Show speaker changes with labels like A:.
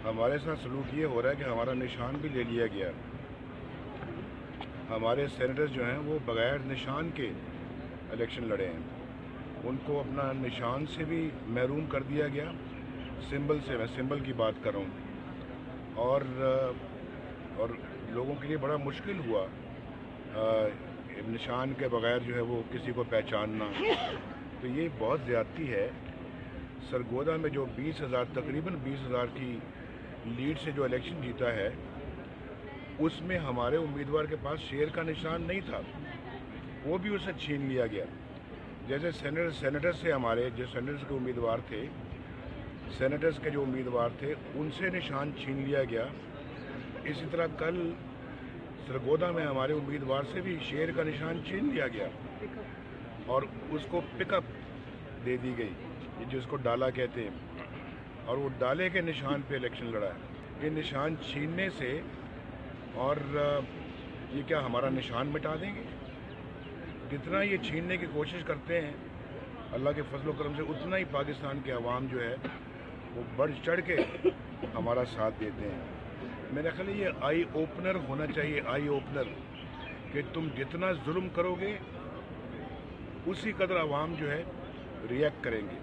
A: हमारे साथ सलूक ये हो रहा है कि हमारा निशान भी ले लिया गया। हमारे सेनेटर्स जो हैं वो बगैर निशान के इलेक्शन लड़े हैं, उनको अपना निशान से भी महरूम कर दिया गया, सिंबल से, मैं सिंबल की बात कर रहा हूँ। और लोगों के लिए बड़ा मुश्किल हुआ निशान के बगैर जो है वो किसी को पहचानना। तो ये बहुत ज़्यादती है। सरगोदा में जो 20,000 तकरीबन 20,000 की लीड से जो इलेक्शन जीता है, उसमें हमारे उम्मीदवार के पास शेर का निशान नहीं था, वो भी उससे छीन लिया गया। जैसे सेनेटर्स से हमारे जो सेनेटर्स के उम्मीदवार थे, सेनेटर्स के जो उम्मीदवार थे उनसे निशान छीन लिया गया। इसी तरह कल सरगोदा में हमारे उम्मीदवार से भी शेर का निशान छीन लिया गया और उसको पिकअप दे दी गई, जिसको डाला कहते हैं, और वो डाले के निशान पे इलेक्शन लड़ा है। ये निशान छीनने से और ये क्या हमारा निशान मिटा देंगे? जितना ये छीनने की कोशिश करते हैं अल्लाह के फजल करम से, उतना ही पाकिस्तान के अवाम जो है वो बढ़ चढ़ के हमारा साथ देते हैं। मेरा ख्याल ये आई ओपनर होना चाहिए, आई ओपनर, कि तुम जितना जुल्म करोगे उसी कदर अवाम जो है रिएक्ट करेंगे।